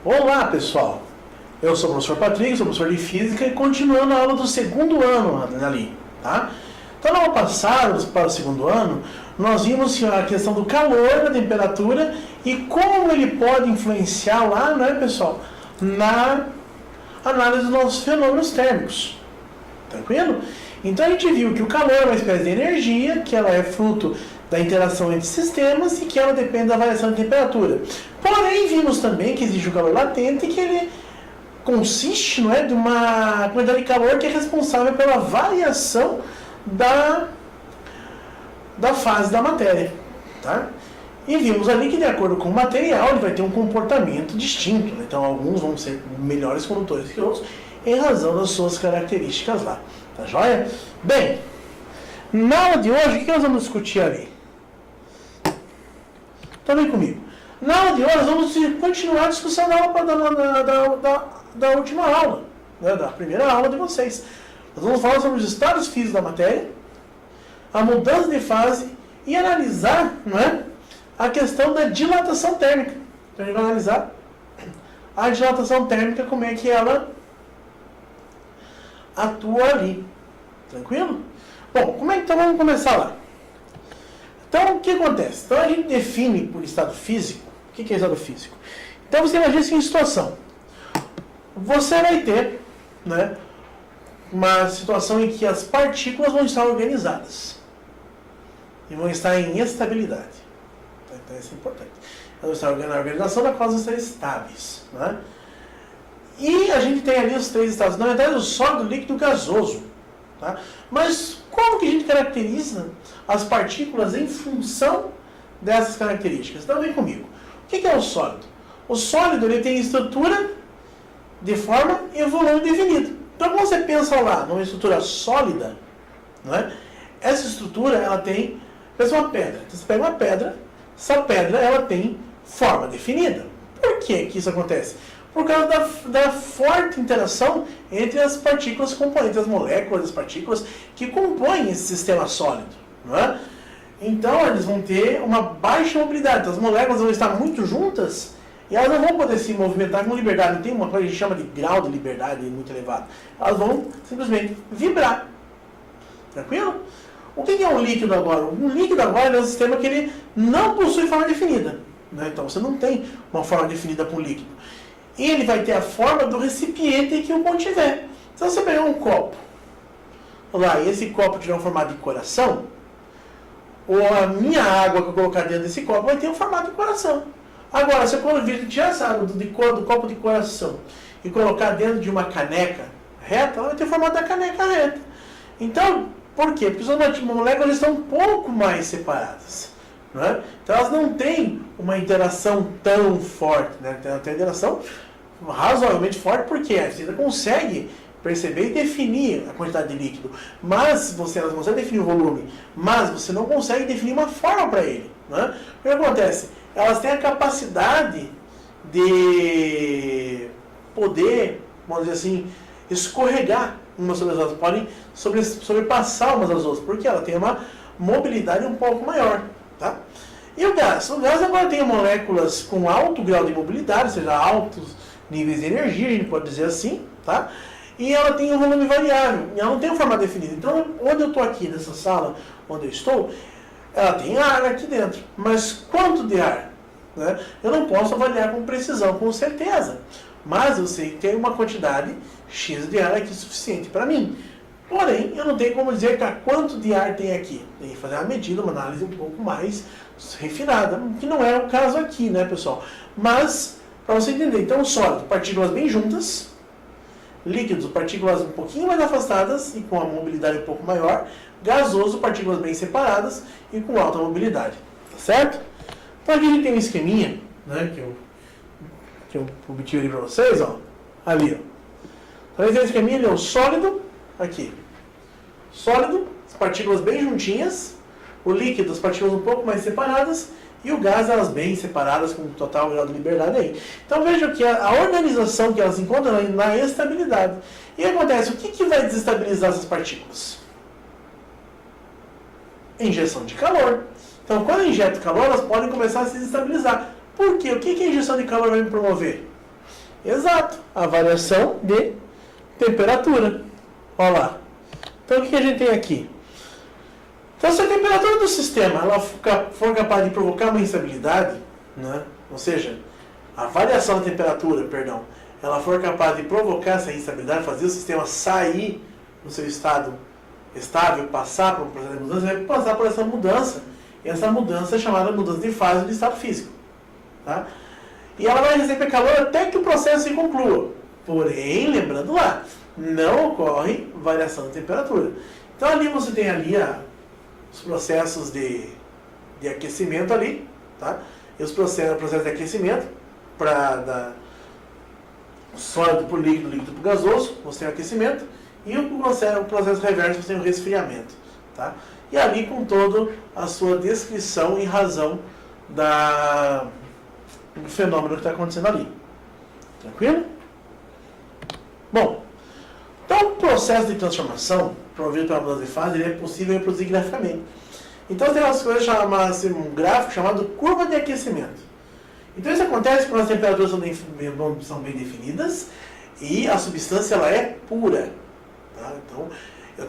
Olá pessoal, eu sou o professor Patrick, sou professor de Física e continuando a aula do segundo ano ali, tá? Então na aula passada, para o segundo ano, nós vimos a questão do calor, da temperatura e como ele pode influenciar lá, né pessoal, na análise dos nossos fenômenos térmicos, tranquilo? Então a gente viu que o calor é uma espécie de energia, que ela é fruto da interação entre sistemas e que ela depende da variação de temperatura. Porém, vimos também que existe o calor latente e que ele consiste, não é, de uma quantidade de calor que é responsável pela variação da fase da matéria. Tá? E vimos ali que de acordo com o material ele vai ter um comportamento distinto. Né? Então alguns vão ser melhores condutores que outros em razão das suas características lá. Tá joia? Bem, na aula de hoje o que nós vamos discutir ali? Então vem comigo. Na aula de hoje, nós vamos continuar a discussão da última aula, né, da primeira aula de vocês. Nós vamos falar sobre os estados físicos da matéria, a mudança de fase e analisar, não é, a questão da dilatação térmica. Então a gente vai analisar a dilatação térmica, como é que ela atua ali. Tranquilo? Bom, então vamos começar lá. Então, o que acontece? Então, a gente define por estado físico. O que é estado físico? Então, você imagina a seguinte situação. Você vai ter, né, uma situação em que as partículas vão estar organizadas. E vão estar em estabilidade. Então, isso é importante. Elas vão estar na organização da qual vão estar estáveis. Né? E a gente tem ali os três estados. Na verdade, o sólido, líquido e gasoso. Tá? Mas como que a gente caracteriza as partículas em função dessas características? Então vem comigo. O que é o sólido? O sólido ele tem estrutura de forma e volume definido. Então quando você pensa lá numa estrutura sólida, não é? Essa estrutura ela tem, pensa uma pedra. Então, você pega uma pedra, essa pedra ela tem forma definida. Por que isso acontece? Por causa da forte interação entre as partículas componentes, as moléculas das partículas que compõem esse sistema sólido. Não é? Então, eles vão ter uma baixa mobilidade. Então, as moléculas vão estar muito juntas e elas não vão poder se movimentar com liberdade. Não tem uma coisa que a gente chama de grau de liberdade muito elevado. Elas vão simplesmente vibrar. Tranquilo? O que é um líquido agora? Um líquido agora é um sistema que ele não possui forma definida. Né? Então, você não tem uma forma definida para um líquido. Ele vai ter a forma do recipiente que o contiver. Então, você pegar um copo, lá, e esse copo tiver um formato de coração, ou a minha água que eu colocar dentro desse copo vai ter um formato de coração. Agora, se eu tirar essa água do copo de coração e colocar dentro de uma caneca reta, ela vai ter o formato da caneca reta. Então, por quê? Porque as moléculas estão um pouco mais separadas. Não é? Então, elas não têm uma interação tão forte. Né? Tem uma interação razoavelmente forte, porque você ainda consegue perceber e definir a quantidade de líquido, mas você não consegue definir o volume, mas você não consegue definir uma forma para ele. Né? O que acontece? Elas têm a capacidade de poder, vamos dizer assim, escorregar umas sobre as outras, podem sobrepassar umas às outras, porque ela tem uma mobilidade um pouco maior. Tá? E o gás? O gás agora tem moléculas com alto grau de mobilidade, ou seja, altos níveis de energia, a gente pode dizer assim, tá? E ela tem um volume variável, e ela não tem uma forma definida. Então, onde eu estou aqui, nessa sala onde eu estou, ela tem ar aqui dentro. Mas quanto de ar? Né? Eu não posso avaliar com precisão, com certeza. Mas eu sei que tem uma quantidade X de ar aqui suficiente para mim. Porém, eu não tenho como dizer quanto de ar tem aqui. Tem que fazer uma medida, uma análise um pouco mais refinada, que não é o caso aqui, né, pessoal? Mas, para você entender, então, sólido, partículas bem juntas, líquidos, partículas um pouquinho mais afastadas e com a mobilidade um pouco maior, gasoso, partículas bem separadas e com alta mobilidade. Tá certo? Então, aqui a gente tem um esqueminha, né, que eu obtive ali para vocês, ó, ali, ó. Então, esse esqueminha, ele é o sólido, aqui. Sólido, as partículas bem juntinhas, o líquido, as partículas um pouco mais separadas, e o gás, elas bem separadas, com total grau de liberdade aí. Então vejam que a organização que elas encontram na estabilidade. E acontece, o que vai desestabilizar essas partículas? injeção de calor. Então, quando eu injeto calor, elas podem começar a se estabilizar. Por quê? O que a injeção de calor vai me promover? Exato, a variação de temperatura. Olha lá. Então, o que a gente tem aqui? Então, se a temperatura do sistema ela for capaz de provocar uma instabilidade, né? Ou seja, a variação da temperatura, perdão, ela for capaz de provocar essa instabilidade, fazer o sistema sair do seu estado estável, passar por um processo de mudança, vai passar por essa mudança. E essa mudança é chamada mudança de fase do estado físico. Tá? E ela vai receber calor até que o processo se conclua. Porém, lembrando lá, não ocorre variação de temperatura. Então ali você tem ali os processos de aquecimento ali, tá? E os processos de aquecimento para sólido para o líquido, líquido para o gasoso, você tem o aquecimento, e o processo reverso você tem o resfriamento. Tá? E ali com toda a sua descrição e razão do fenômeno que está acontecendo ali. Tranquilo? Bom, então o processo de transformação, promovido pela mudança de fase, ele é possível reproduzir graficamente. Então tem umas coisas chamadas, um gráfico chamado curva de aquecimento. Então isso acontece quando as temperaturas são bem definidas e a substância ela é pura. Tá?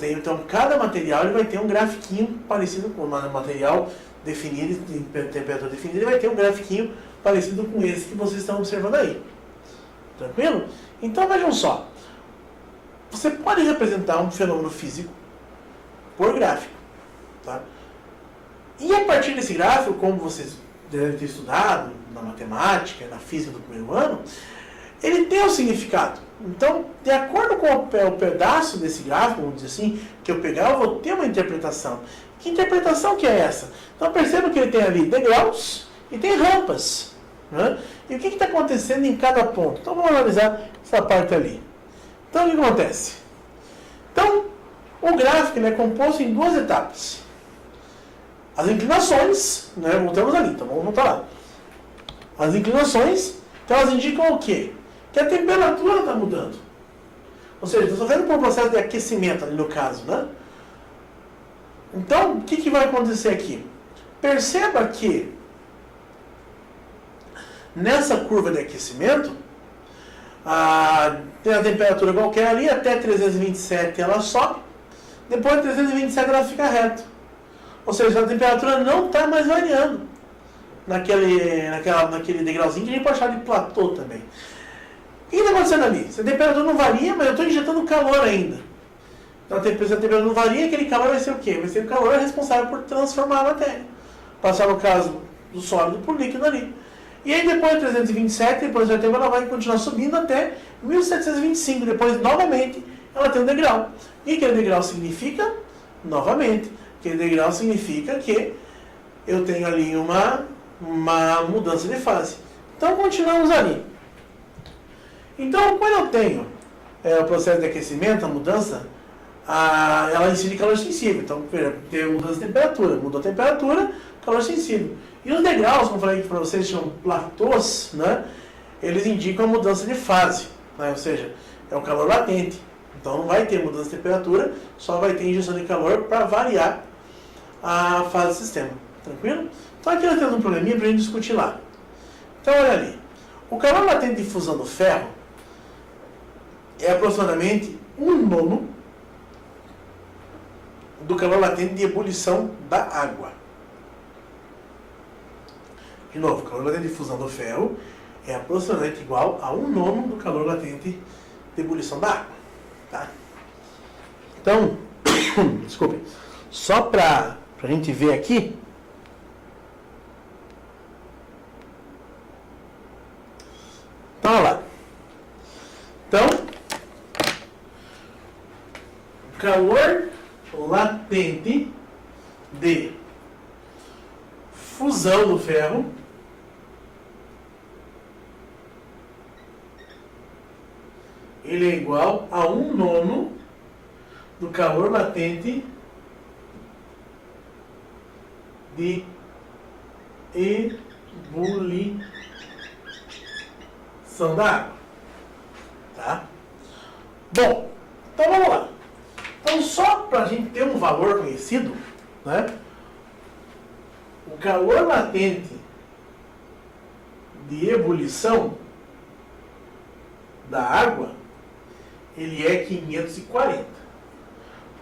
Então cada material ele vai ter um grafiquinho parecido com o material definido, em temperatura definida, ele vai ter um grafiquinho parecido com esse que vocês estão observando aí. Tranquilo? Então vejam só. Você pode representar um fenômeno físico por gráfico. Tá? E a partir desse gráfico, como vocês devem ter estudado na matemática, na física do primeiro ano, ele tem um significado. Então, de acordo com o pedaço desse gráfico, vamos dizer assim, que eu pegar, eu vou ter uma interpretação. Que interpretação que é essa? Então, perceba que ele tem ali degraus e tem rampas. Né? E o que está acontecendo em cada ponto? Então, vamos analisar essa parte ali. Então, o que acontece? Então, o gráfico ele é composto em duas etapas. As inclinações, né? Voltamos ali, então vamos voltar lá. As inclinações, então elas indicam o quê? Que a temperatura está mudando. Ou seja, estou sofrendo por um processo de aquecimento ali no caso, né? Então, o que vai acontecer aqui? Perceba que nessa curva de aquecimento, tem a temperatura qualquer ali, até 327 ela sobe, depois de 327 ela fica reta. Ou seja, a temperatura não está mais variando naquele degrauzinho que a gente pode chamar de platô também. O que está acontecendo ali? Se a temperatura não varia, mas eu estou injetando calor ainda. Então, se a temperatura não varia, aquele calor vai ser o quê? Vai ser o calor responsável por transformar a matéria. Passar, no caso, do sólido para o líquido ali. E aí, depois de 327, depois de 80, ela vai continuar subindo até 1725. Depois, novamente, ela tem um degrau. E aquele degrau significa? Novamente. Aquele degrau significa que eu tenho ali uma mudança de fase. Então, continuamos ali. Então, quando eu tenho o processo de aquecimento, a mudança, ela incide calor sensível. Então, tem mudança de temperatura. Mudou a temperatura, calor sensível. E os degraus, como eu falei para vocês, chamam platôs, né? Eles indicam a mudança de fase. Né? Ou seja, é o calor latente. Então, não vai ter mudança de temperatura, só vai ter injeção de calor para variar a fase do sistema. Tranquilo? Então, aqui nós temos um probleminha para a gente discutir lá. Então, olha ali. O calor latente de fusão do ferro é aproximadamente 1/9 do calor latente de ebulição da água. De novo, o calor latente de fusão do ferro é aproximadamente igual a 1/9 do calor latente de ebulição da água. Tá? Então, desculpe, só para a gente ver aqui, então, olha lá. Então, calor latente de fusão do ferro ele é igual a 1/9 do calor latente de ebulição da água. Tá? Bom, então vamos lá. Então, só para a gente ter um valor conhecido, né, o calor latente de ebulição da água, ele é 540.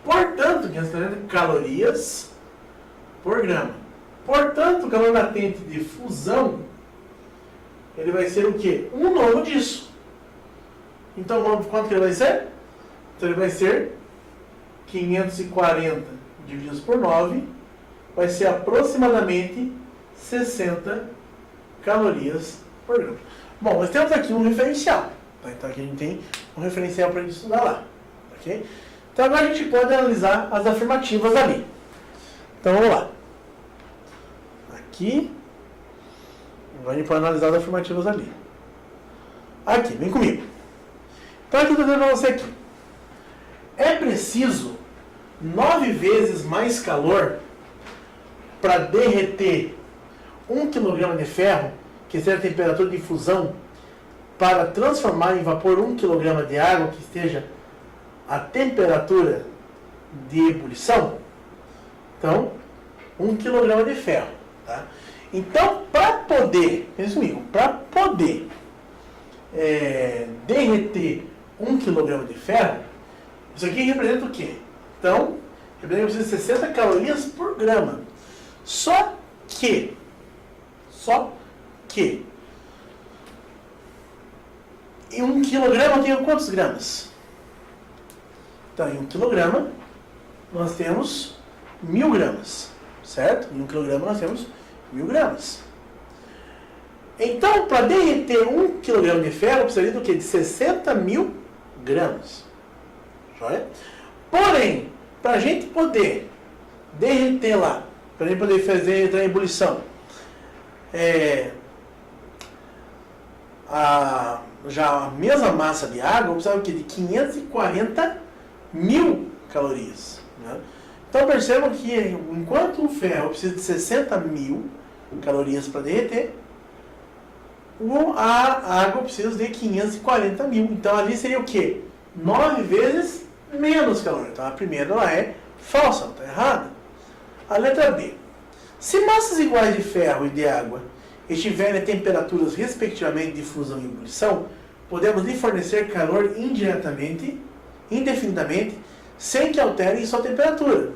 Portanto, 540 calorias por grama. Portanto, o calor latente de fusão, ele vai ser o quê? Um novo disso. Então, quanto que ele vai ser? Então, ele vai ser 540 divididos por 9, vai ser aproximadamente 60 calorias por grama. Bom, nós temos aqui um referencial. Tá? Então, aqui a gente tem um referencial para a gente estudar lá. Ok? Então, agora a gente pode analisar as afirmativas ali. Então, vamos lá. Aqui. Agora a gente pode analisar as afirmativas ali. Aqui, vem comigo. Então, aqui eu estou dizendo para você aqui. É preciso 9 vezes mais calor para derreter 1 kg de ferro, que seja a temperatura de fusão, para transformar em vapor 1 kg de água, que esteja a temperatura de ebulição. Então, 1 kg de ferro. Tá? Então, para poder, pensa comigo, para poder derreter 1 kg de ferro, isso aqui representa o quê? Então, representa 60 calorias por grama. Só que em 1 kg tem quantos gramas? Então, em 1 kg nós temos 1000 gramas, certo? Em 1 kg nós temos 1000 gramas. Então, para derreter 1 kg de ferro, precisaria do quê? De 60.000 gramas. Joia? Porém, para a gente poder derreter lá, para a gente poder entrar em ebulição, já a mesma massa de água, eu precisava de 540.000 calorias. Né? Então percebam que enquanto o ferro precisa de 60.000 calorias para derreter, a água precisa de 540.000. Então ali seria o quê? 9 vezes menos calor. Então a primeira ela é falsa, ela está errada. A letra B. Se massas iguais de ferro e de água estiverem a temperaturas respectivamente de fusão e ebulição, podemos lhe fornecer calor indiretamente, indefinidamente, sem que alterem sua temperatura.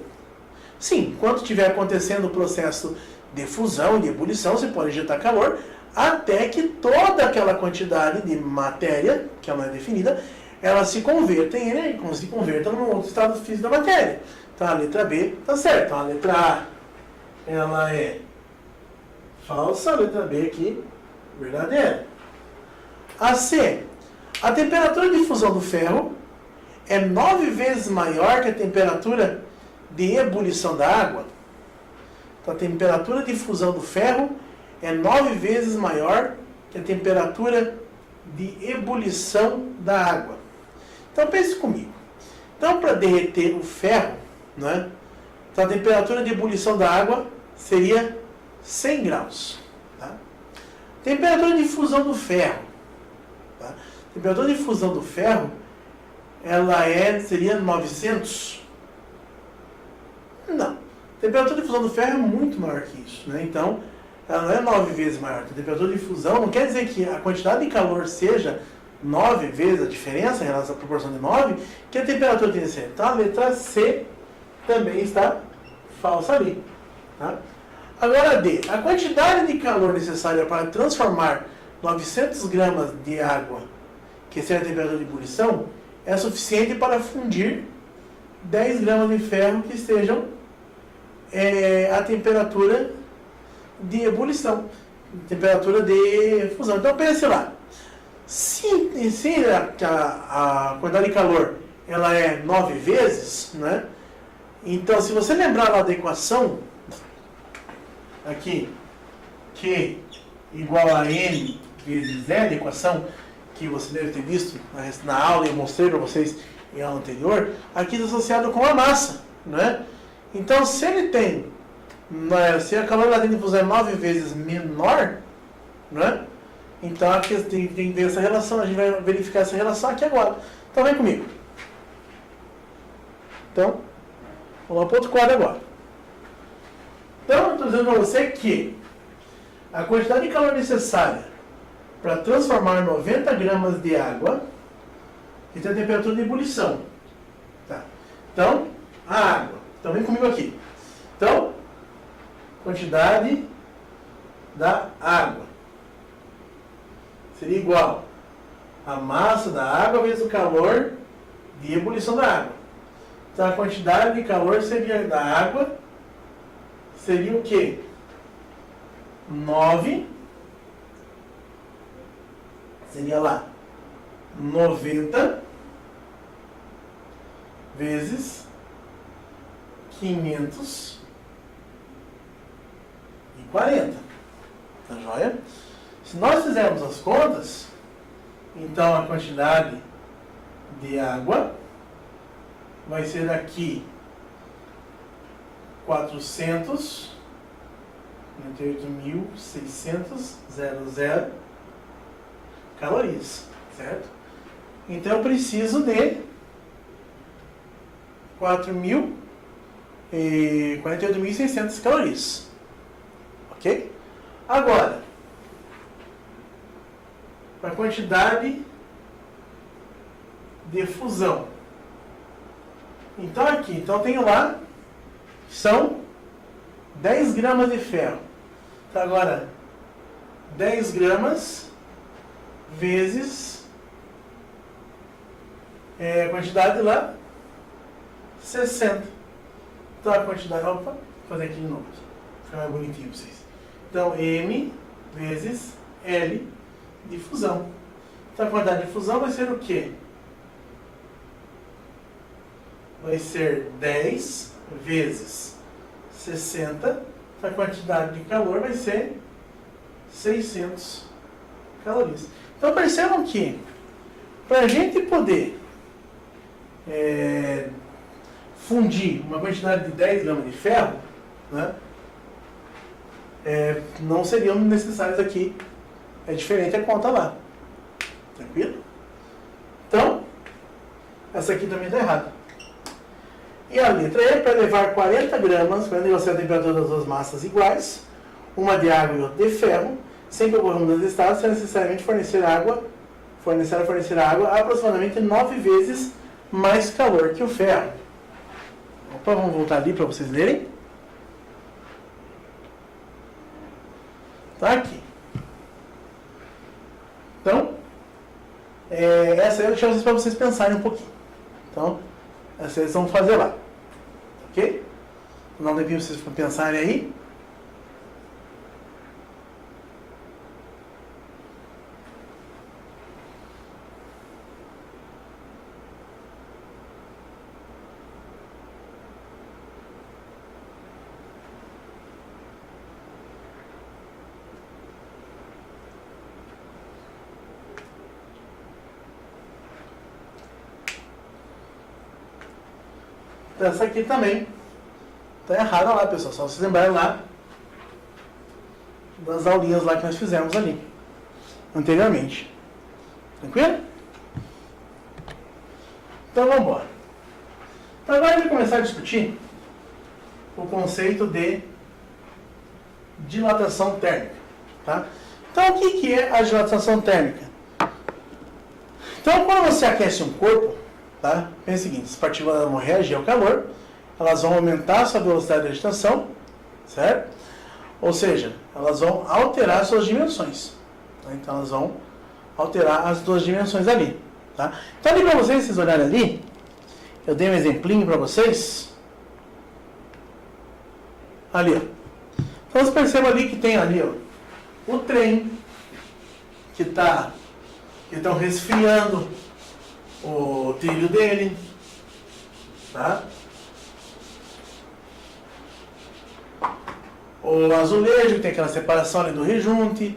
Sim, enquanto estiver acontecendo o processo de fusão e de ebulição, você pode injetar calor até que toda aquela quantidade de matéria, que ela não é definida, ela se converta num outro estado físico da matéria. Então a letra B está certa. Então a letra A ela é falsa, a letra B aqui verdadeira. A C. A temperatura de fusão do ferro é 9 vezes maior que a temperatura de ebulição da água. Então a temperatura de fusão do ferro é 9 vezes maior que a temperatura de ebulição da água. Então pense comigo. Então para derreter o ferro, né, então a temperatura de ebulição da água seria 100 graus. Tá? Temperatura de fusão do ferro. Tá? Temperatura de fusão do ferro seria 900. Não. A temperatura de fusão do ferro é muito maior que isso. Né? Então, ela não é 9 vezes maior. A temperatura de fusão não quer dizer que a quantidade de calor seja 9 vezes a diferença em relação à proporção de 9, que a temperatura tem que ser. Então, a letra C também está falsa ali. Tá? Agora, D. A quantidade de calor necessária para transformar 900 gramas de água, que seja a temperatura de ebulição, é suficiente para fundir 10 gramas de ferro que estejam a temperatura de ebulição, temperatura de fusão. Então pense lá, se a quantidade de calor ela é 9 vezes, né? Então se você lembrar lá da equação, aqui, Q igual a N vezes Z, a equação que você deve ter visto na aula e eu mostrei para vocês em aula anterior, aqui está associado com a massa, né? Então, se ele tem, se a calor latente de fusão é 9 vezes menor, né? Então, aqui tem que ver essa relação, a gente vai verificar essa relação aqui agora. Então, vem comigo. Então, vamos lá para o outro quadro agora. Então, eu estou dizendo para você que a quantidade de calor necessária para transformar 90 gramas de água que tem a temperatura de ebulição. Tá? Então, a água. Então, vem comigo aqui. Então, quantidade da água seria igual a massa da água vezes o calor de ebulição da água. Então, a quantidade de calor seria da água seria o quê? 9 seria lá 90 vezes 540. Tá joia? Se nós fizermos as contas, então a quantidade de água vai ser aqui 498.600 calorias, certo? Então eu preciso de 48.600 calorias, ok? Agora, a quantidade de fusão. Então aqui, então eu tenho lá, são 10 gramas de ferro. Então agora, 10 gramas vezes a quantidade lá, 60. Então a quantidade, opa, vou fazer aqui de novo, fica mais bonitinho para vocês. Então M vezes L de fusão. Então a quantidade de fusão vai ser o quê? Vai ser 10 vezes 60. A quantidade de calor vai ser 600 calorias. Então percebam que para a gente poder fundir uma quantidade de 10 gramas de ferro, né, não seriam necessários aqui. É diferente a conta lá. Tranquilo? Então, essa aqui também está errada. E a letra E, para levar 40 gramas, para negociar a temperatura das duas massas iguais, uma de água e outra de ferro, sem que ocorra mudança de estado, será necessariamente fornecer água aproximadamente 9 vezes mais calor que o ferro. Opa, vamos voltar ali para vocês lerem. Tá aqui. Então, essa aí eu deixo para vocês pensarem um pouquinho. Então, essa vocês vão fazer lá. Ok? Não devia vocês pensarem aí. Essa aqui também está errada lá, pessoal. Só vocês lembrarem lá das aulinhas lá que nós fizemos ali anteriormente. Tranquilo? Então vamos embora. Então agora a gente vai começar a discutir o conceito de dilatação térmica. Tá? Então o que é a dilatação térmica? Então quando você aquece um corpo, tá? Pensa o seguinte, as partículas vão reagir ao calor, elas vão aumentar a sua velocidade de agitação, certo? Ou seja, elas vão alterar suas dimensões. Tá? Então elas vão alterar as duas dimensões ali. Tá? Então ali para vocês olharem ali, eu dei um exemplinho para vocês. Ali, ó. Então vocês percebam ali que tem ali, ó, o trem que estão resfriando o trilho dele, tá? O azulejo que tem aquela separação ali do rejunte,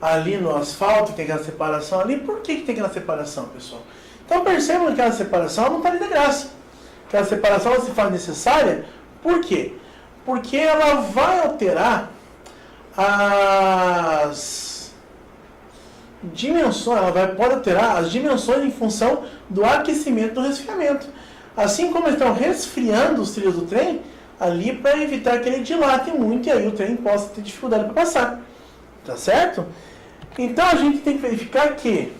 ali no asfalto que tem aquela separação ali. Por que tem aquela separação, pessoal? Então percebam que aquela separação não está ali de graça. Aquela separação ela se faz necessária, por quê? Porque ela vai alterar as dimensões, pode alterar as dimensões em função do aquecimento e do resfriamento. Assim como eles estão resfriando os trilhos do trem, ali para evitar que ele dilate muito e aí o trem possa ter dificuldade para passar. Tá certo? Então a gente tem que verificar que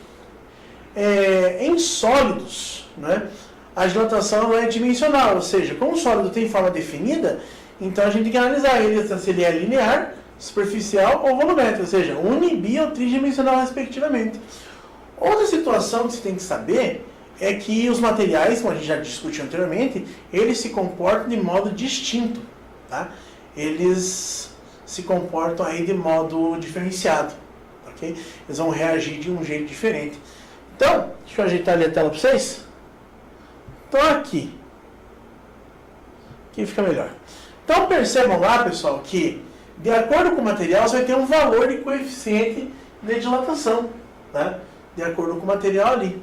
em sólidos, né, a dilatação não é dimensional, ou seja, como o sólido tem forma definida, então a gente tem que analisar ele se ele é linear, superficial ou volumétrico, ou seja, uni, bi ou tridimensional respectivamente. Outra situação que você tem que saber é que os materiais, como a gente já discutiu anteriormente, eles se comportam de modo distinto, tá? Eles se comportam aí de modo diferenciado, ok? Eles vão reagir de um jeito diferente. Então, deixa eu ajeitar ali a tela para vocês. Então aqui fica melhor. Então percebam lá, pessoal, que de acordo com o material você vai ter um valor de coeficiente de dilatação, tá? De acordo com o material ali.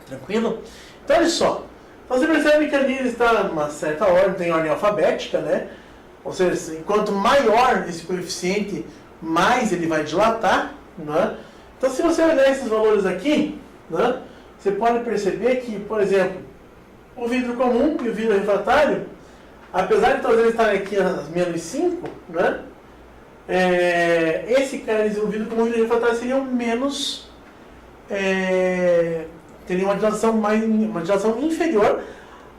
Tranquilo? Então olha só. Então, você percebe que ali ele está numa certa ordem, tem ordem alfabética, né? Ou seja, quanto maior esse coeficiente, mais ele vai dilatar, né? Então se você olhar esses valores aqui, né, você pode perceber que, por exemplo, o vidro comum e o vidro refratário, apesar de todos eles estarem aqui a menos 5, né, esse cara, o vidro comum e o vidro refratário seriam menos, teriam uma dilatação inferior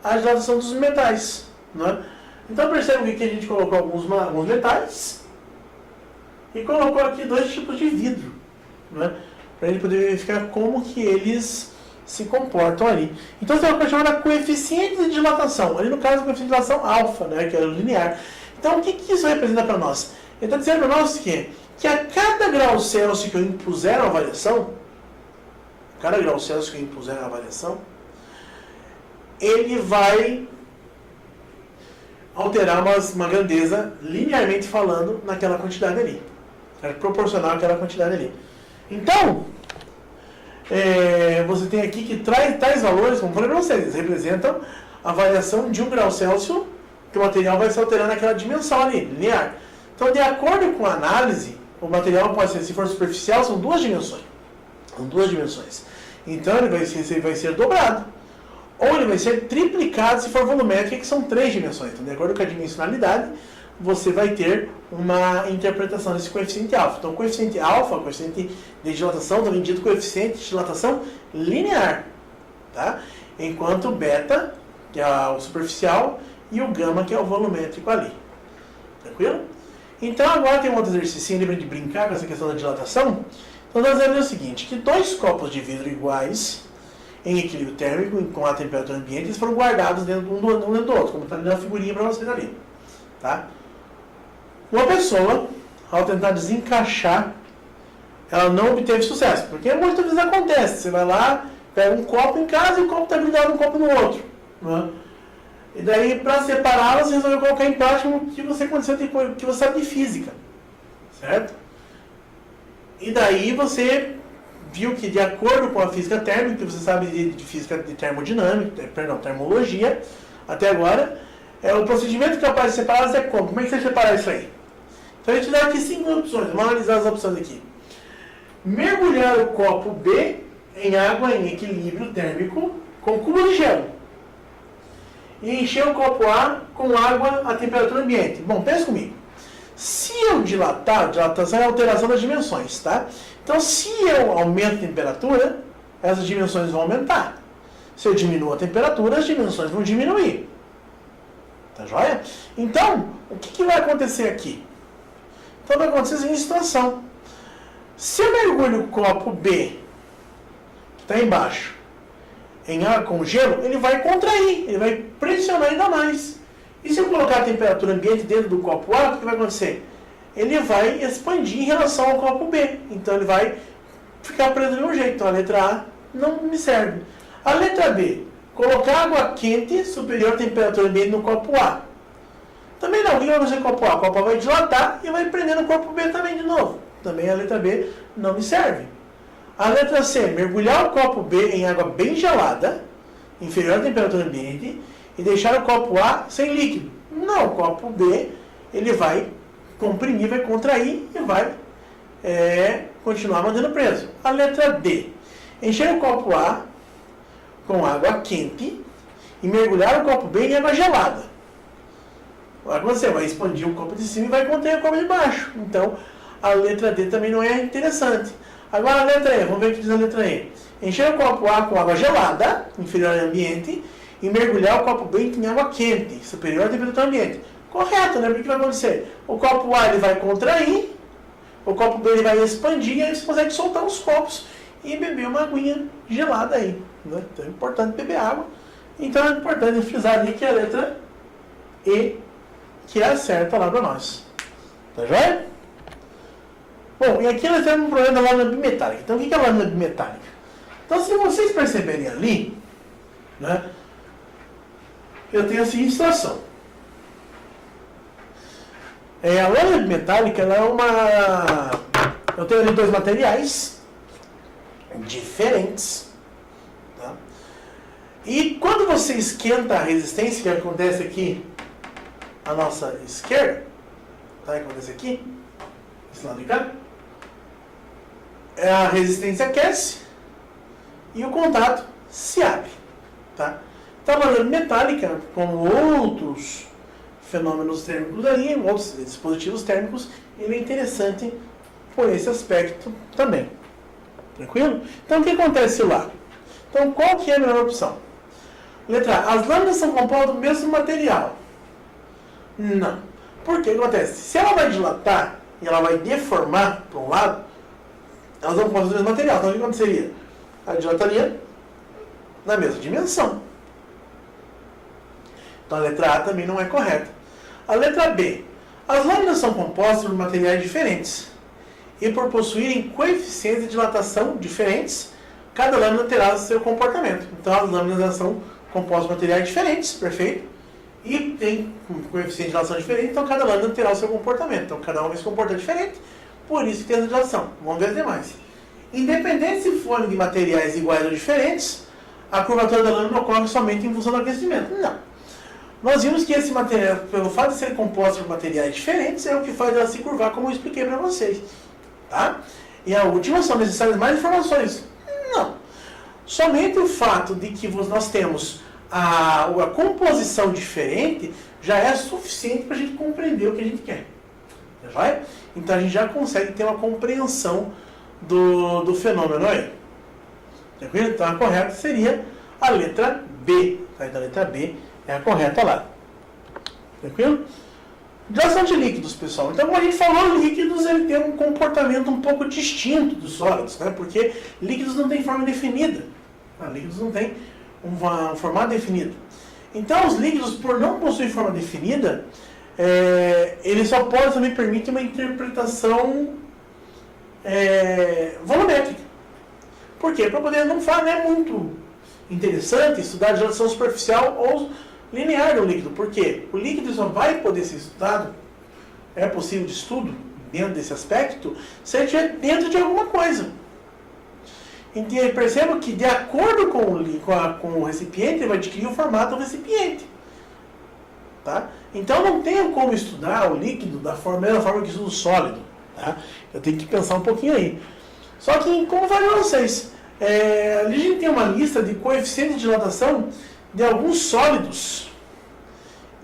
à dilatação dos metais. Né? Então percebe que a gente colocou alguns metais e colocou aqui dois tipos de vidro, né? Para ele poder verificar como que eles se comportam ali. Então você tem uma coisa chamada coeficiente de dilatação. Ali no caso, o coeficiente de dilatação alfa, né, que é o linear. Então o que isso representa para nós? Ele está dizendo para nós que a cada grau Celsius que eu impuser a variação, ele vai alterar uma grandeza, linearmente falando, naquela quantidade ali. É proporcional àquela quantidade ali. Então, você tem aqui que tais valores, como eu falei para vocês, eles representam a variação de 1 grau Celsius, que o material vai se alterando naquela dimensão ali, linear. Então, de acordo com a análise, o material pode ser, se for superficial, são duas dimensões. Então, ele vai ser dobrado. Ou ele vai ser triplicado se for volumétrico, que são 3 dimensões. Então, de acordo com a dimensionalidade, você vai ter uma interpretação desse coeficiente alfa. Então, o coeficiente alfa, o coeficiente de dilatação, também dito coeficiente de dilatação linear. Tá? Enquanto o beta, que é o superficial, e o gama, que é o volumétrico ali. Tranquilo? Então, agora tem um outro exercício, lembra de brincar com essa questão da dilatação? Então, nós vamos ver o seguinte, que 2 copos de vidro iguais, em equilíbrio térmico, com a temperatura ambiente, eles foram guardados dentro um dentro do outro, como está na figurinha para vocês ali. Tá? Uma pessoa, ao tentar desencaixar, ela não obteve sucesso, porque muitas vezes acontece, você vai lá, pega um copo em casa e o copo está grudado um copo no outro. Né? E daí, para separá-las, você resolveu colocar em prática o que você sabe de física. Certo? E daí você viu que, de acordo com a física térmica, que você sabe de física de termologia, até agora, o procedimento capaz de separá-las é como? Como é que você separa isso aí? Então a gente dá aqui 5 opções, vamos analisar as opções aqui. Mergulhar o copo B em água em equilíbrio térmico com cubo de gelo. E encher o copo A com água a temperatura ambiente. Bom, pensa comigo. Se eu dilatar, dilatação é a alteração das dimensões, tá? Então, se eu aumento a temperatura, essas dimensões vão aumentar. Se eu diminuo a temperatura, as dimensões vão diminuir. Tá joia? Então, o que vai acontecer aqui? Então, vai acontecer a seguinte situação. Se eu mergulho o copo B, que está embaixo, em água com gelo, ele vai contrair, ele vai pressionar ainda mais. E se eu colocar a temperatura ambiente dentro do copo A, o que vai acontecer? Ele vai expandir em relação ao copo B. Então ele vai ficar preso do mesmo jeito. Então a letra A não me serve. A letra B, colocar água quente superior à temperatura ambiente no copo A. Também não. O que vai acontecer com o copo A? O copo A vai dilatar e vai prender no copo B também de novo. Também a letra B não me serve. A letra C, mergulhar o copo B em água bem gelada, inferior à temperatura ambiente, e deixar o copo A sem líquido. Não, o copo B ele vai comprimir, vai contrair e vai continuar mantendo preso. A letra D, encher o copo A com água quente e mergulhar o copo B em água gelada. Você vai expandir o copo de cima e vai conter o copo de baixo. Então, a letra D também não é interessante. Agora a letra E, vamos ver o que diz a letra E. Encher o copo A com água gelada, inferior ao ambiente, e mergulhar o copo B em água quente, superior à temperatura ambiente. Correto, né? Porque o que vai acontecer? O copo A ele vai contrair, o copo B ele vai expandir, e aí você consegue soltar os copos e beber uma aguinha gelada aí. Né? Então é importante beber água. Então é importante frisar ali que é a letra E, que é a certa lá para nós. Tá joia? Bom, e aqui nós temos um problema da lâmina bimetálica. Então o que é a lâmina bimetálica? Então se vocês perceberem ali, né, eu tenho a seguinte situação. A lâmina bimetálica ela é uma... Eu tenho ali dois materiais diferentes. Tá? E quando você esquenta a resistência, que acontece aqui à nossa esquerda, tá? Que acontece aqui, esse lado de cá, a resistência aquece e o contato se abre. Tá? Então a lâmina metálica, como outros fenômenos térmicos ali, outros dispositivos térmicos, ele é interessante por esse aspecto também. Tranquilo? Então o que acontece lá? Então qual que é a melhor opção? Letra A. As lâminas são compostas do mesmo material. Não. Por que acontece? Se ela vai dilatar e ela vai deformar para um lado, elas são compostas do mesmo material. Então o que aconteceria? Ela dilataria na mesma dimensão. Então a letra A também não é correta. A letra B. As lâminas são compostas por materiais diferentes. E por possuírem coeficientes de dilatação diferentes, cada lâmina terá seu comportamento. Então as lâminas são compostas por materiais diferentes, perfeito? E tem coeficiente de dilatação diferente, então cada lâmina terá o seu comportamento. Então cada uma vai se comportar diferente, por isso que tem essa dilatação. Vamos ver as demais. Independente se forem de materiais iguais ou diferentes, a curvatura da lâmina ocorre somente em função do aquecimento. Não. Nós vimos que esse material, pelo fato de ser composto por materiais diferentes, é o que faz ela se curvar, como eu expliquei para vocês. Tá? E a última, são necessárias mais informações? Não. Somente o fato de que nós temos a composição diferente já é suficiente para a gente compreender o que a gente quer. Já vai? Então a gente já consegue ter uma compreensão do fenômeno aí. Tranquilo? Então a correta seria a letra B. Tá? Então a letra B é a correta lá. Tranquilo? Dilatação de líquidos, pessoal. Então, como a gente falou, líquidos ele tem um comportamento um pouco distinto dos sólidos, né? Porque líquidos não têm forma definida. Líquidos não têm um formato definido. Então, os líquidos, por não possuir forma definida, eles só podem também permitir uma interpretação volumétrica. Por quê? Para poder não falar, não é muito interessante estudar a dilatação superficial ou linear do líquido. Por quê? O líquido só vai poder ser estudado, é possível de estudo dentro desse aspecto, se ele estiver dentro de alguma coisa. Então, perceba que de acordo com o recipiente, ele vai adquirir o formato do recipiente. Tá? Então não tem como estudar o líquido da mesma forma que estuda o sólido. Tá? Eu tenho que pensar um pouquinho aí. Só que, como eu falei para vocês, ali a gente tem uma lista de coeficientes de dilatação de alguns sólidos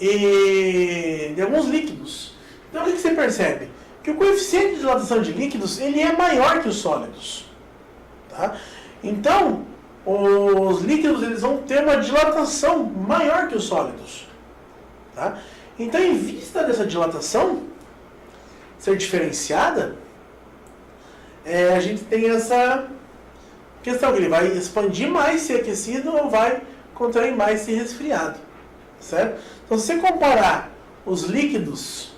e de alguns líquidos. Então o que você percebe? Que o coeficiente de dilatação de líquidos ele é maior que os sólidos. Tá? Então, os líquidos eles vão ter uma dilatação maior que os sólidos. Tá? Então, em vista dessa dilatação ser diferenciada, a gente tem essa questão que ele vai expandir mais se aquecido ou vai contrair mais se resfriado. Certo? Então, se você comparar os líquidos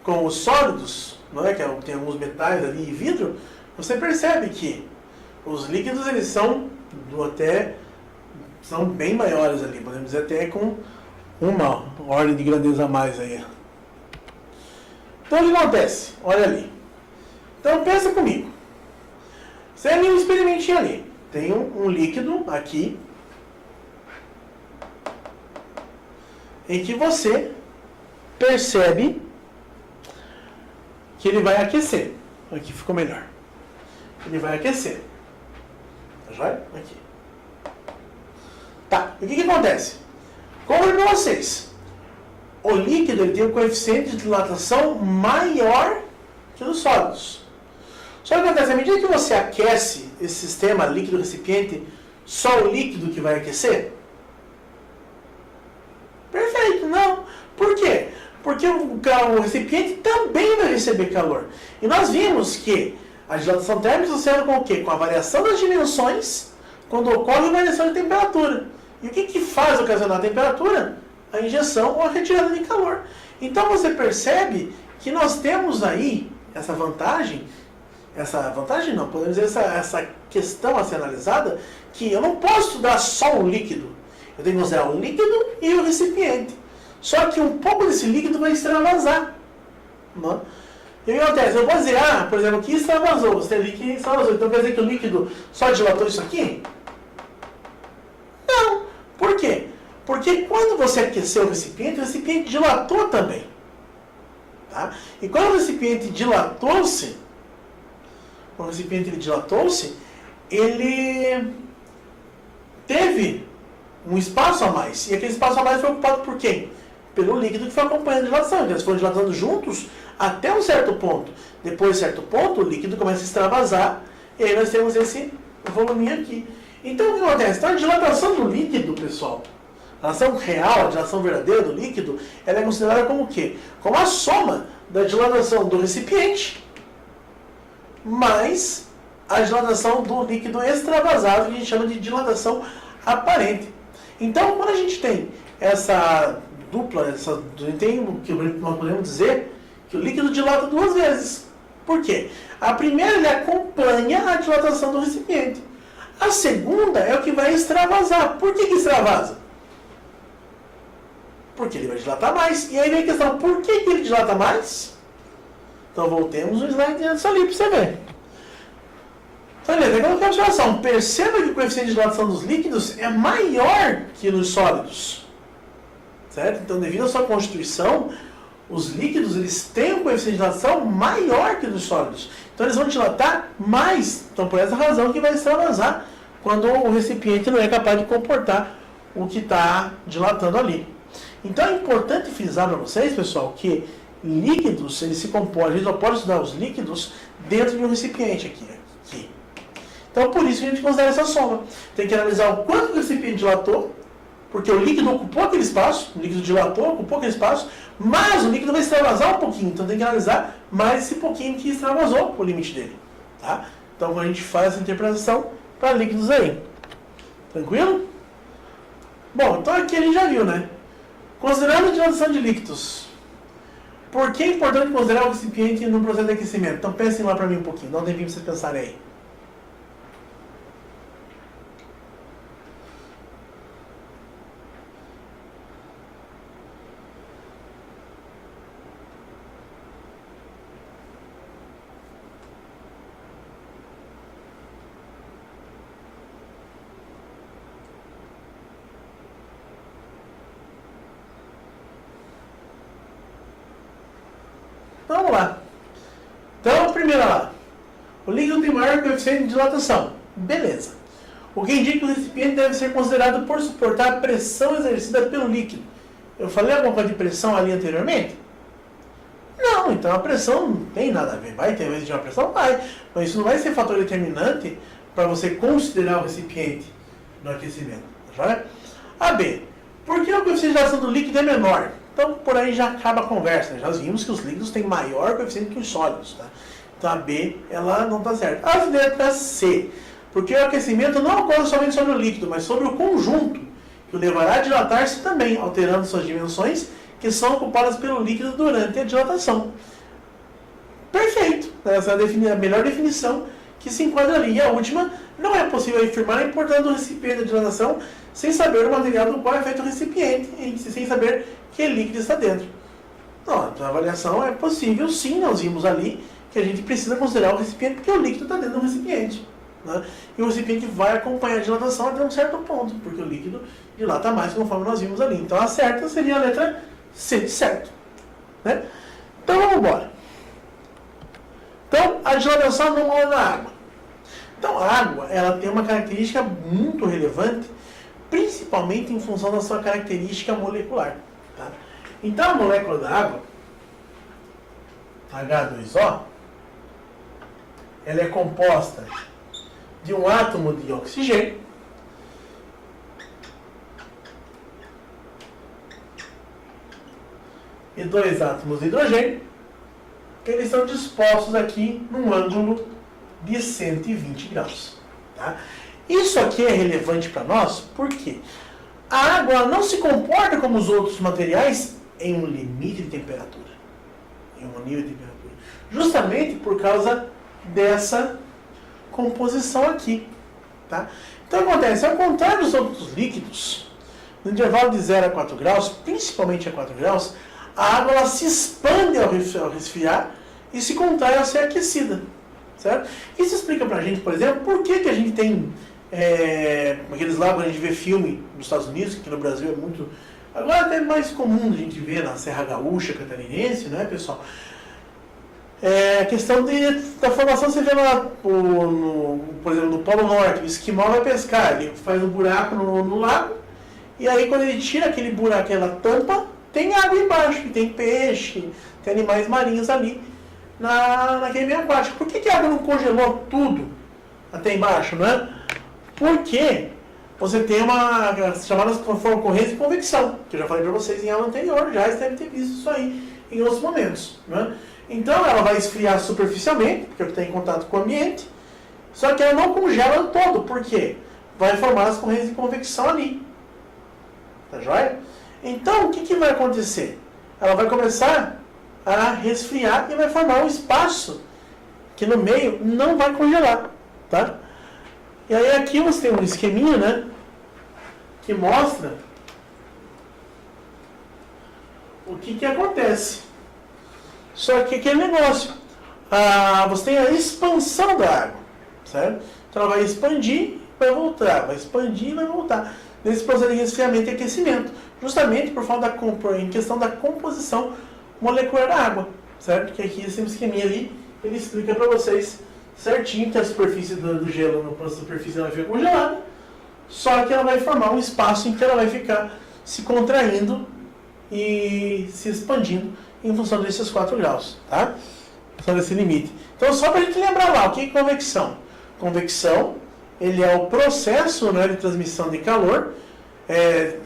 com os sólidos, não é? Que tem alguns metais ali e vidro, você percebe que os líquidos eles são bem maiores ali, podemos dizer até com uma ordem de grandeza a mais aí. Então o que acontece? Olha ali. Então pensa comigo. Você tem um experimentinho ali. Tem um líquido aqui em que você percebe que ele vai aquecer. Aqui ficou melhor. Ele vai aquecer. Tá joia? Aqui. Tá. E o que acontece? Como para vocês? o líquido ele tem um coeficiente de dilatação maior que os sólidos. Só que acontece, à medida que você aquece esse sistema líquido-recipiente, só o líquido que vai aquecer? Perfeito, não. Por quê? Porque o recipiente também vai receber calor. E nós vimos que a dilatação térmica se associada com o quê? Com a variação das dimensões quando ocorre a variação de temperatura. E o que faz ocasionar a temperatura? A injeção ou a retirada de calor. Então você percebe que nós temos aí essa vantagem não, podemos dizer essa questão a ser analisada, que eu não posso estudar só o líquido. Eu tenho que considerar o líquido e o recipiente. Só que um pouco desse líquido vai extravasar. Não? E o que acontece? Eu vou dizer, por exemplo, aqui extravasou, você tem líquido que extravasou. Então quer dizer que o líquido só dilatou isso aqui? Não. Por quê? Porque quando você aqueceu o recipiente dilatou também. Tá? E quando o recipiente dilatou-se, ele teve um espaço a mais. E aquele espaço a mais foi ocupado por quem? Pelo líquido que foi acompanhando a dilatação. Eles foram dilatando juntos até um certo ponto. Depois de certo ponto, o líquido começa a extravasar. E aí nós temos esse volume aqui. Então o que acontece? Então a dilatação do líquido, pessoal, a dilatação real, a dilatação verdadeira do líquido, ela é considerada como o quê? Como a soma da dilatação do recipiente mais a dilatação do líquido extravasado, que a gente chama de dilatação aparente. Então, quando a gente tem essa dupla, tem o que nós podemos dizer que o líquido dilata duas vezes. Por quê? A primeira, ele acompanha a dilatação do recipiente. A segunda é o que vai extravasar. Por que extravasa? Porque ele vai dilatar mais. E aí vem a questão, por que ele dilata mais? Então voltemos no slide antes ali para você ver. Então, beleza, aquela observação. Perceba que o coeficiente de dilatação dos líquidos é maior que nos sólidos. Certo? Então, devido à sua constituição, os líquidos eles têm um coeficiente de dilatação maior que nos sólidos. Então, eles vão dilatar mais. Então, por essa razão que vai extravasar quando o recipiente não é capaz de comportar o que está dilatando ali. Então, é importante frisar para vocês, pessoal, que líquidos, eles se compõem, a gente só pode estudar os líquidos dentro de um recipiente aqui. Então, por isso que a gente considera essa soma. Tem que analisar o quanto o recipiente dilatou, porque o líquido ocupou aquele espaço, o líquido dilatou, ocupou aquele espaço, mas o líquido vai extravasar um pouquinho, então tem que analisar mais esse pouquinho que extravasou o limite dele. Tá? Então, a gente faz essa interpretação para líquidos aí. Tranquilo? Bom, então aqui a gente já viu, né? Considerando a dilatação de líquidos, por que é importante considerar o recipiente no processo de aquecimento? Então pensem lá para mim um pouquinho, dá um tempinho para vocês pensarem aí. Então, vamos lá. Então, primeiro lá. O líquido tem maior coeficiente de dilatação. Beleza. O que indica que o recipiente deve ser considerado por suportar a pressão exercida pelo líquido. Eu falei alguma coisa de pressão ali anteriormente? Não, então a pressão não tem nada a ver. Vai ter vez de uma pressão? Vai. Mas isso não vai ser fator determinante para você considerar o recipiente no aquecimento. Já? A B. Por que o coeficiente de dilatação do líquido é menor? Então, por aí já acaba a conversa. Já vimos que os líquidos têm maior coeficiente que os sólidos. Tá? Então, a B, ela não está certa. As letras C. Porque o aquecimento não ocorre somente sobre o líquido, mas sobre o conjunto, que o levará a dilatar-se também, alterando suas dimensões, que são ocupadas pelo líquido durante a dilatação. Perfeito. Essa é a melhor definição que se enquadra ali. E a última, não é possível afirmar a importância do recipiente da dilatação sem saber o material do qual é feito o recipiente e sem saber que líquido está dentro. Não, então a avaliação é possível, sim, nós vimos ali que a gente precisa considerar o recipiente porque o líquido está dentro do recipiente. Né? E o recipiente vai acompanhar a dilatação até um certo ponto, porque o líquido dilata mais conforme nós vimos ali. Então a certa seria a letra C de certo. Né? Então vamos embora. Então a dilatação normal da água. Então a água ela tem uma característica muito relevante, principalmente em função da sua característica molecular. Tá? Então a molécula da água, H2O, ela é composta de um átomo de oxigênio e 2 átomos de hidrogênio, que eles são dispostos aqui num ângulo de 120 graus. Tá? Isso aqui é relevante para nós porque a água não se comporta como os outros materiais em um limite de temperatura, em um nível de temperatura, justamente por causa dessa composição aqui. Tá? Então acontece, ao contrário dos outros líquidos, no intervalo de 0 a 4 graus, principalmente a 4 graus, a água ela se expande ao resfriar e se contrai ao ser aquecida. Certo? Isso explica pra gente, por exemplo, por que a gente tem aqueles lagos que a gente vê filme nos Estados Unidos, que aqui no Brasil é muito... Agora até mais comum a gente ver na Serra Gaúcha, Catarinense, né, pessoal? A questão da formação, você vê lá, por exemplo, no Polo Norte, o esquimó vai pescar, ele faz um buraco no lago, e aí quando ele tira aquele buraco, aquela tampa, tem água embaixo, tem peixe, tem animais marinhos ali naquele meio aquático. Por que a água não congelou tudo até embaixo, né? Porque você tem uma chamada corrente de convecção, que eu já falei para vocês em aula anterior, já devem ter visto isso aí em outros momentos, né? Então ela vai esfriar superficialmente, porque está em contato com o ambiente, só que ela não congela todo, por quê? Vai formar as correntes de convecção ali. Tá joia? Então o que vai acontecer? Ela vai começar a resfriar e vai formar um espaço que no meio não vai congelar, tá? E aí aqui você tem um esqueminha, né, que mostra o que acontece. Só que aquele negócio, você tem a expansão da água, certo? Então ela vai expandir, vai voltar, vai expandir e vai voltar. Nesse processo de resfriamento e aquecimento, justamente por falta em questão da composição molecular da água, certo? Que aqui esse esqueminha ali, ele explica para vocês certinho que a superfície do gelo, na superfície ela vai ficar congelada, só que ela vai formar um espaço em que ela vai ficar se contraindo e se expandindo em função desses 4 graus, tá? Em função desse limite. Então, só para a gente lembrar lá, o que é convecção? Convecção, ele é o processo, né, de transmissão de calor,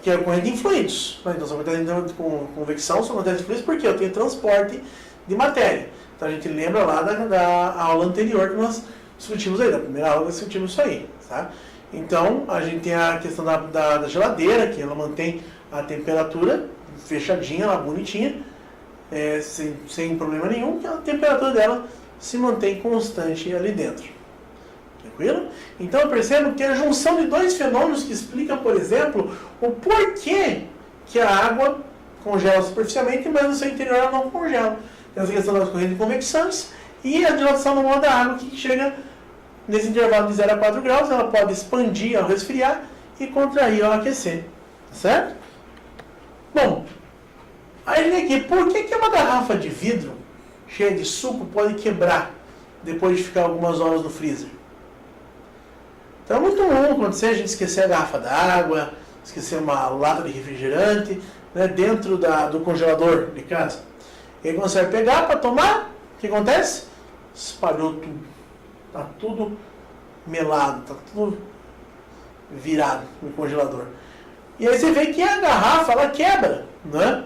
que é ocorrente em fluidos. Então, só acontece com convecção, só acontece em fluidos porque eu tenho transporte de matéria. Então, a gente lembra lá da aula anterior que nós discutimos aí, da primeira aula que nós discutimos isso aí, tá? Então, a gente tem a questão da geladeira, que ela mantém a temperatura fechadinha, lá bonitinha, sem problema nenhum, que a temperatura dela se mantém constante ali dentro. Tranquilo? Então eu percebo que é a junção de 2 fenômenos que explicam, por exemplo, o porquê que a água congela superficialmente, mas no seu interior ela não congela. Tem essa questão das correntes de convecções e a dilatação normal da água que chega nesse intervalo de 0 a 4 graus, ela pode expandir ao resfriar e contrair ao aquecer. Certo? Bom, aí vem aqui, por que uma garrafa de vidro cheia de suco pode quebrar depois de ficar algumas horas no freezer? Então é muito comum acontecer a gente esquecer a garrafa d'água, esquecer uma lata de refrigerante, né, dentro do congelador de casa. E aí quando você vai pegar para tomar, o que acontece? Espalhou tudo. Está tudo melado, está tudo virado no congelador. E aí você vê que a garrafa ela quebra, né?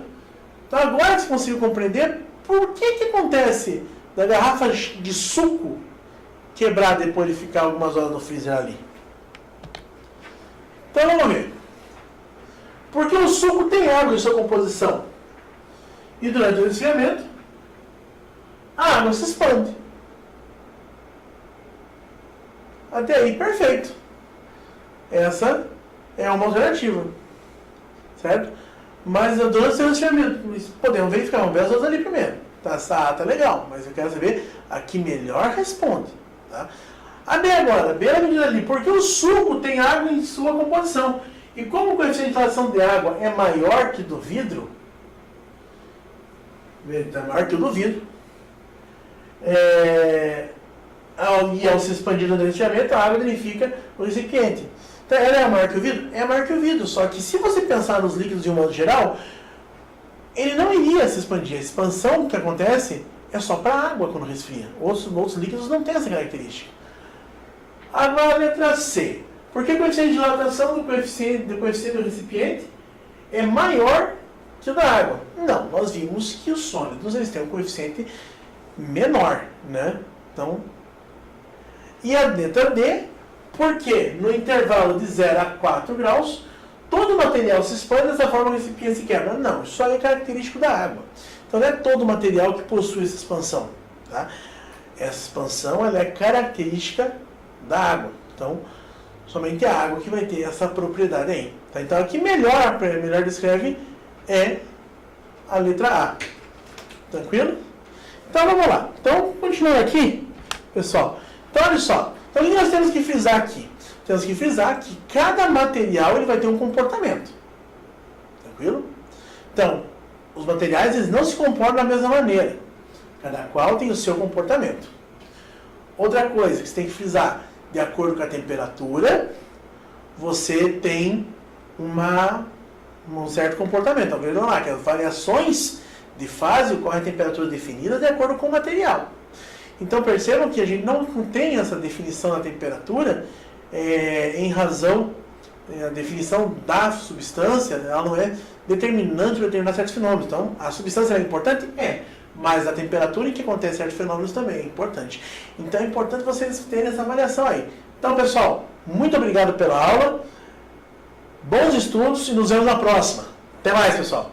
Então agora você conseguiu compreender por que acontece da garrafa de suco quebrar depois de ficar algumas horas no freezer ali. Então vamos ver. Porque o suco tem água em sua composição. E durante o resfriamento, a água se expande. Até aí, perfeito. Essa é uma alternativa. Certo? Mas durante o resfriamento, podemos verificar, vamos ver as outras ali primeiro. Tá legal, mas eu quero saber a que melhor responde. Tá? A B agora, a B é a medida ali, porque o suco tem água em sua composição. E como o coeficiente de dilatação de água é maior que do vidro, é maior que o do vidro, e ao se expandir no resfriamento, a água danifica o recipiente. Então, ela é maior que o vidro? É maior que o vidro, só que se você pensar nos líquidos de um modo geral, ele não iria se expandir. A expansão que acontece é só para a água quando resfria. Outros líquidos não têm essa característica. Agora a letra C. Por que o coeficiente de dilatação do coeficiente do recipiente é maior que o da água? Não, nós vimos que os sólidos eles têm um coeficiente menor, né? Então, e a letra D, porque no intervalo de 0 a 4 graus, todo o material se expande dessa forma que o recipiente se quebra. Não, isso só é característico da água. Então não é todo o material que possui essa expansão. Tá? Essa expansão ela é característica da água. Então, somente a água que vai ter essa propriedade aí. Tá? Então, aqui melhor descreve é a letra A. Tranquilo? Então, vamos lá. Então, continuando aqui, pessoal. Então, olha só. Então, o que nós temos que frisar aqui? Temos que frisar que cada material ele vai ter um comportamento. Tranquilo? Então, os materiais eles não se comportam da mesma maneira. Cada qual tem o seu comportamento. Outra coisa que você tem que frisar, de acordo com a temperatura, você tem um certo comportamento. Então, vejam lá que as variações de fase ocorrem a temperatura definida de acordo com o material. Então, percebam que a gente não tem essa definição da temperatura em razão, a definição da substância, ela não é determinante para determinar certos fenômenos. Então, a substância é importante? É. Mas a temperatura em que acontece certos fenômenos também é importante. Então, é importante vocês terem essa avaliação aí. Então, pessoal, muito obrigado pela aula. Bons estudos e nos vemos na próxima. Até mais, pessoal.